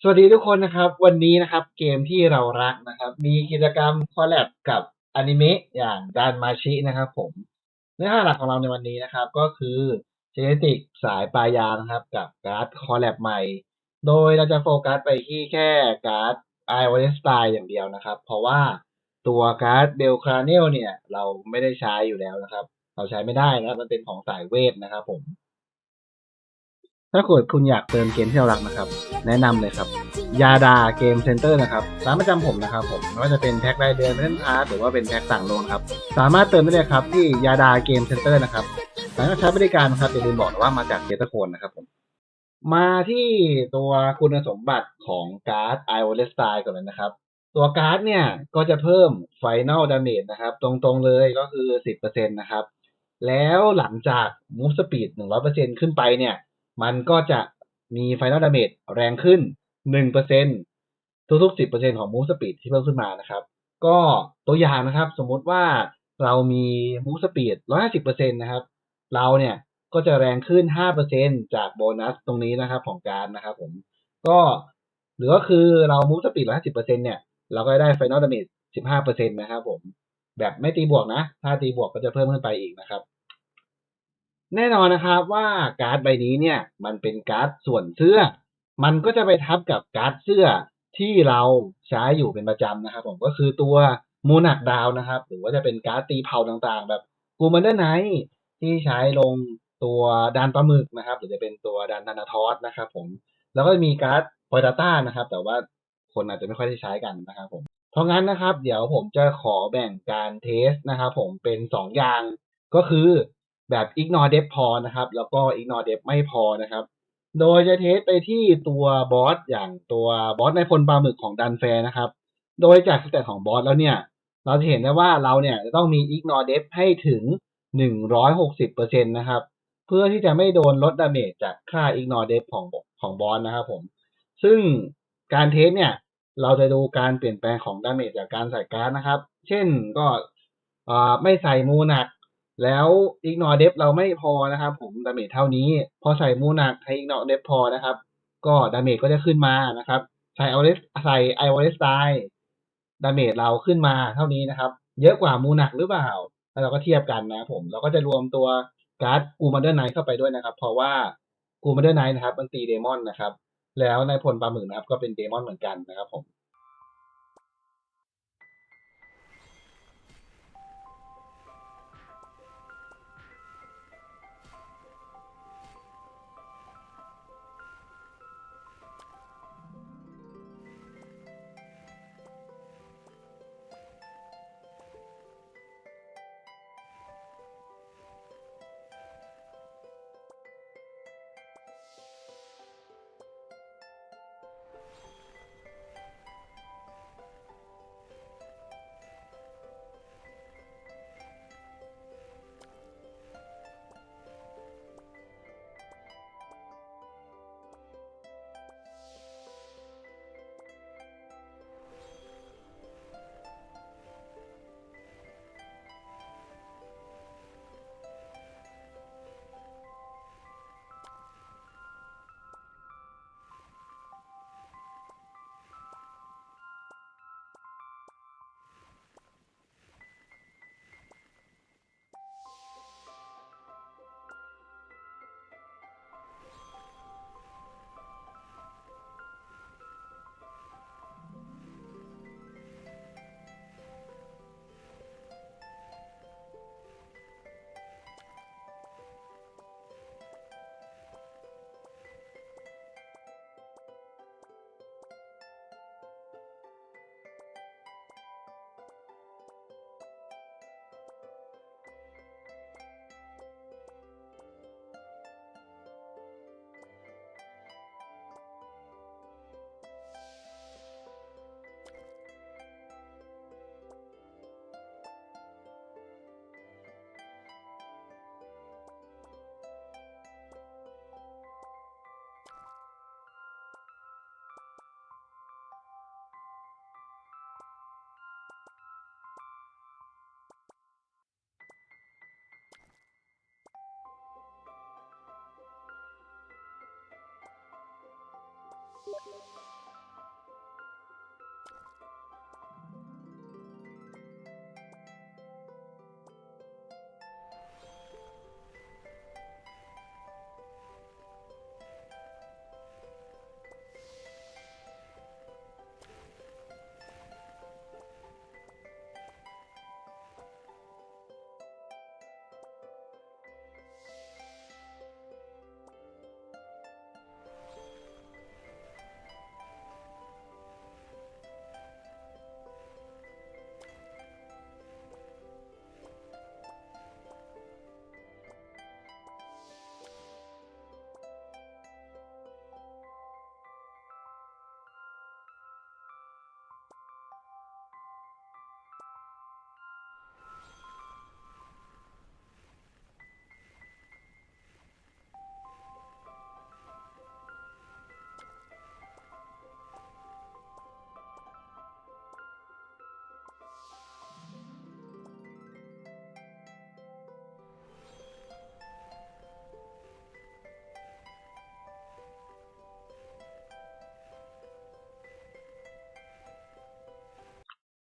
สวัสดีทุกคนนะครับวันนี้นะครับเกมที่เรารักนะครับมีกิจกรรมคอลแลบกับอนิเมะอย่างดานมาชินะครับผมเนื้อหาหลักของเราในวันนี้นะครับก็คือเจเนติกสายปลายางนะครับกับการ์ดคอลแลบใหม่โดยเราจะโฟกัสไปที่แค่การ์ดไอวอลเลสไตล์อย่างเดียวนะครับเพราะว่าตัวการ์ดเบลคราเนลเนี่ยเราไม่ได้ใช้อยู่แล้วนะครับเราใช้ไม่ได้นะครับมันเป็นของสายเวทนะครับผม ถ้าเกิดคุณอยากเติมเกมที่เรารักนะครับแนะนำเลยครับยาดาเกมเซ็นเตอร์นะครับร้านประจำผมนะครับผมไม่ว่าจะเป็นแพ็ครายเดือนเล่นพาร์ทหรือว่าเป็นแพ็คต่างโลนครับสามารถเติมได้เลยครับที่ยาดาเกมเซ็นเตอร์นะครับหลังจากใช้บริการนะครับอย่าลืมบอกนะว่ามาจากเจตโคนนะครับผมมาที่ตัวคุณสมบัติของการ์ดไอโอเลสไตล์ก่อนเลยนะครับตัวการ์ดเนี่ยก็จะเพิ่ม Final Damage นะครับตรงๆเลยก็คือ 10%นะครับแล้วหลังจาก Move Speed 100%ขึ้นไปเนี่ยมันก็จะมี Final Damage แรงขึ้น 1%ทุกๆ 10%ของ Move Speed ที่เพิ่มขึ้นมานะครับก็ตัวอย่างนะครับสมมุติว่าเรามี Move Speed 150%นะครับเราเนี่ยก็จะแรงขึ้น 5%จากโบนัสตรงนี้นะครับของการ์ดนะครับผมก็หรือก็คือเรา Move Speed 150%เนี่ยเราก็ได้ Final Damage 15%นะครับผมแบบไม่ตีบวกนะถ้าตีบวกก็จะเพิ่มขึ้นไปอีกนะครับ แน่นอนนะครับว่าการ์ดใบนี้เนี่ยมันเป็นการ์ดส่วนเสื้อมันก็จะไปทับกับการ์ดเสื้อที่เราใช้อยู่เป็นประจำนะครับผมก็คือตัวมูนักดาวนะครับหรือว่าจะเป็นการ์ดตีเผาต่างๆแบบกูมันเดอร์ไนท์ที่ใช้ลงตัวดานปลาหมึกนะครับหรือจะเป็นตัวดานธนาทอสนะครับผมแล้วก็มีการ์ดพอยตาต้านะครับแต่ว่าคนอาจจะไม่ค่อยได้ใช้กันนะครับผมเพราะงั้นนะครับเดี๋ยวผมจะขอแบ่งการเทสนะครับผมเป็น2อย่างก็คือ แบบ ignore depth พอนะครับแล้วก็ ignore depth ไม่พอนะครับโดยจะเทสไปที่ตัวบอสอย่างตัวบอสในพลปลาหมึกของดันแฟร์นะครับโดยจากสเตตของบอสแล้วเนี่ยเราจะเห็นได้ว่าเราเนี่ยจะต้องมี ignore depth ให้ถึง160%นะครับเพื่อที่จะไม่โดนลดดาเมจจากค่า ignore depth ของบอสนะครับผมซึ่งการเทสเนี่ยเราจะดูการเปลี่ยนแปลงของดาเมจจากการใส่การ์ดนะครับเช่นก็ไม่ใส่มูหนัก แล้ว ignore depth เราไม่พอนะครับผมดาเมจเท่านี้พอใส่มูหนักให้ ignore depth พอนะครับก็ดาเมจก็จะขึ้นมานะครับใส่ไอวอลเลสไตล์ดาเมจเราขึ้นมาเท่านี้นะครับเยอะกว่ามูหนักหรือเปล่าแล้วเราก็เทียบกันนะครับผมเราก็จะรวมตัวการ์ดกูมันเดอร์ไนท์เข้าไปด้วยนะครับเพราะว่ากูมันเดอร์ไนท์นะครับมันตีเดมอนนะครับแล้วในพลปลาหมึกนะครับก็เป็นเดมอนเหมือนกันนะครับผม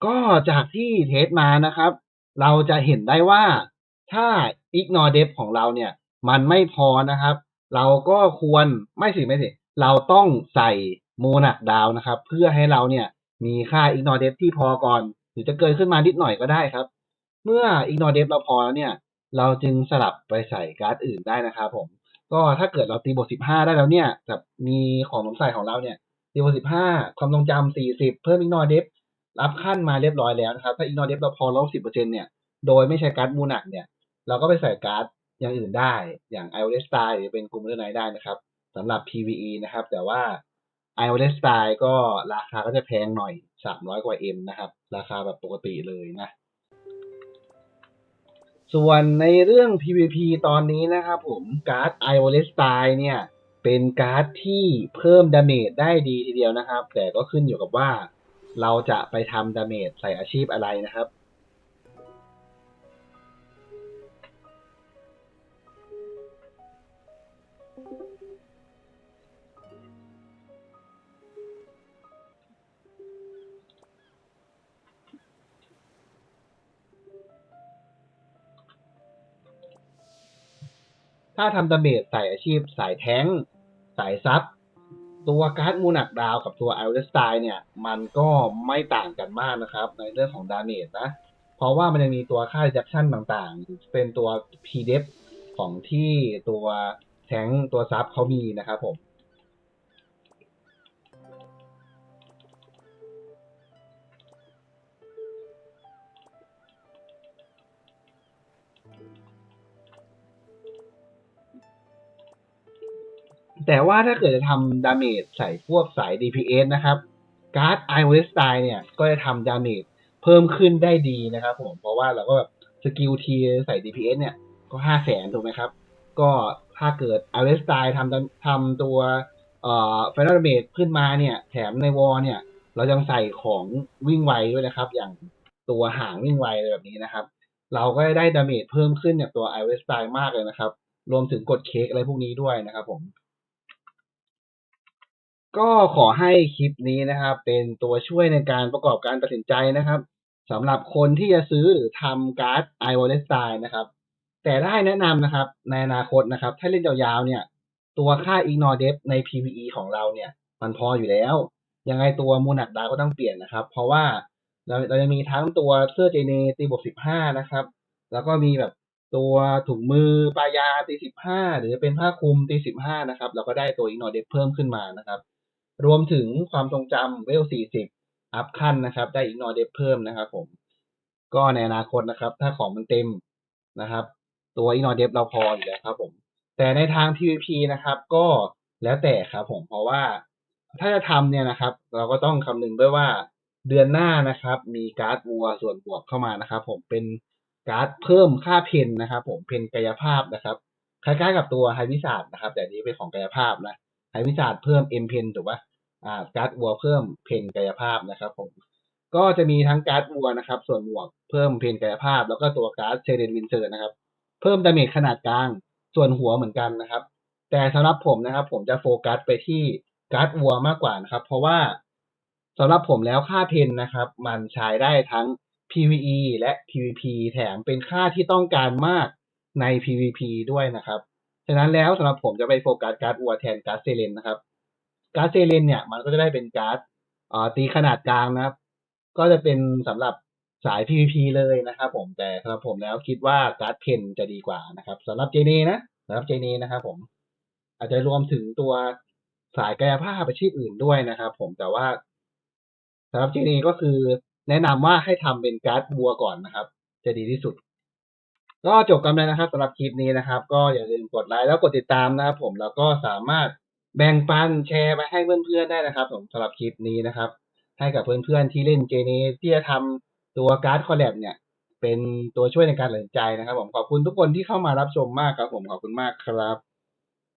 ก็จากที่เทสมานะครับ เราจะเห็นได้ว่าถ้า ignore depth ของเราเนี่ย มันไม่พอนะครับ เราก็ควรไม่สิเราต้องใส่ monarch down นะครับ เพื่อให้เราเนี่ยมีค่า ignore depth ที่พอก่อน หรือจะเกินขึ้นมานิดหน่อยก็ได้ครับ เมื่อ ignore depth เราพอแล้วเนี่ย เราจึงสลับไปใส่การ์ดอื่นได้นะครับผม ก็ถ้าเกิดเราตีบวก15ได้แล้วเนี่ยกับมีของสวมใส่ของเราเนี่ยตีบวก15ความทรงจำ40เพิ่ม ignore depth รับขั้นมาเรียบร้อยแล้วนะครับถ้า ignore depth เราพอลบ 10% เนี่ยโดยไม่ใช้การ์ดมูนักเนี่ยเราก็ไปใส่การ์ดอย่างอื่นได้อย่าง Ioless Style หรือเป็นกลุ่มเรื่องไหนได้นะครับสำหรับ PVE นะครับแต่ว่า Ioless Style ก็ราคาก็จะแพงหน่อย300กว่า M นะครับราคาแบบปกติเลยนะส่วนในเรื่อง PVP ตอนนี้นะครับผมการ์ด Ioless Style เนี่ยเป็นการ์ดที่เพิ่มดาเมจได้ดีทีเดียวนะครับแต่ก็ขึ้นอยู่กับว่าเราจะไปทำดาเมจใส่อาชีพอะไรนะครับถ้าทำดาเมจใส่อาชีพสายแท้งสายซับตัวการ์ดมูนักดาวกับตัว Ioless Style เนี่ยมันก็ไม่ต่างกันมากนะครับในเรื่องของดาเมจนะเพราะว่ามันยังมีตัวค่า reduction ต่างๆเป็นตัว P-dep ของที่ตัวแท้งตัวซับเขามีนะครับผมแต่ว่าถ้าเกิดจะทำดาเมจใส่พวกสาย DPS นะครับการ์ด Ioless Style เนี่ยก็จะทำดาเมจเพิ่มขึ้นได้ดีนะครับผมเพราะว่าเราก็แบบสกิลทีใส่ DPS เนี่ยก็500,000ถูกไหมครับก็ถ้าเกิด Ioless Style ทำตัวFinal Damage ขึ้นมาเนี่ยแถมในวอลเนี่ยเรายังใส่ของวิ่งไวด้วยนะครับอย่างตัวหางวิ่งไวอะไรแบบนี้นะครับเราก็ได้ดาเมจเพิ่มขึ้นจากตัว Ioless Style มากเลยนะครับรวมถึงกดเค้กอะไรพวกนี้ด้วยนะครับผม ก็ขอให้คลิปนี้นะครับเป็นตัวช่วยในการประกอบการตัดสินใจนะครับสำหรับคนที่จะซื้อหรือทำการ์ด iWallet Style นะครับแต่ได้แนะนำนะครับในอนาคตนะครับถ้าเล่นยาวๆเนี่ยตัวค่า Ignore Depth ใน PVE ของเราเนี่ยมันพออยู่แล้วยังไงตัวมูนักดาวก็ต้องเปลี่ยนนะครับเพราะว่าเราจะมีทั้งตัวเสื้อเจเนตีบวก15นะครับแล้วก็มีแบบตัวถุงมือปายาตี15หรือเป็นผ้าคลุมตี15นะครับเราก็ได้ตัว Ignore Depth เพิ่มขึ้นมานะครับ รวมถึงความทรงจำเวล40อัพขั้นนะครับได้ ignore depth เพิ่มนะครับผมก็ในอนาคตนะครับถ้าของมันเต็มนะครับตัว ignore depth เราพออยู่แล้วครับผมแต่ในทาง PVP นะครับก็แล้วแต่ครับผมเพราะว่าถ้าจะทำเนี่ยนะครับเราก็ต้องคำนึงด้วยว่าเดือนหน้านะครับมีการ์ดวัวส่วนบวกเข้ามานะครับผมเป็นการ์ดเพิ่มค่าเพนนะครับผมเพนกายภาพนะครับคล้ายๆกับตัวไฮวิสาดนะครับแต่นี้เป็นของกายภาพนะไฮวิสาดเพิ่มเอ็มเพนถูกปะ การ์ดวัวเพิ่มเพนกายภาพนะครับผมก็จะมีทั้งการ์ดวัวนะครับส่วนหมวกเพิ่มเพนกายภาพแล้วก็ตัวการ์ดเซเรนวินเซอร์นะครับเพิ่มดาเมจขนาดกลางส่วนหัวเหมือนกันนะครับแต่สำหรับผมนะครับผมจะโฟกัสไปที่การ์ดวัวมากกว่านะครับเพราะว่าสำหรับผมแล้วค่าเพนนะครับมันใช้ได้ทั้ง PVE และ PVP แถมเป็นค่าที่ต้องการมากใน PVP ด้วยนะครับฉะนั้นแล้วสำหรับผมจะไปโฟกัสการ์ดวัวแทนการ์ดเซเลนนะครับ การ์ดเซเลนเนี่ยมันก็จะได้เป็นการ์ดตีขนาดกลางนะครับก็จะเป็นสำหรับสาย PVP เลยนะครับผมแต่สำหรับผมแล้วคิดว่าการ์ดเพนจะดีกว่านะครับสำหรับเจเนนะสำหรับเจเนนะครับผมอาจจะรวมถึงตัวสายกายภาพอาชีพอื่นด้วยนะครับผมแต่ว่าสำหรับเจเนก็คือแนะนำว่าให้ทำเป็นการ์ดวัวก่อนนะครับจะดีที่สุด ก็จบกันไปนะครับสำหรับคลิปนี้นะครับก็อย่าลืมกดไลค์แล้วกดติดตามนะครับผมแล้วก็สามารถแบ่งปันแชร์ไปให้เพื่อนๆได้นะครับผมสำหรับคลิปนี้นะครับให้กับเพื่อนๆที่เล่นเกมนี้ที่จะทำตัวการ์ดคอลแลบเนี่ยเป็นตัวช่วยในการตัดสินใจนะครับผมขอบคุณทุกคนที่เข้ามารับชมมากครับผมขอบคุณมากครับ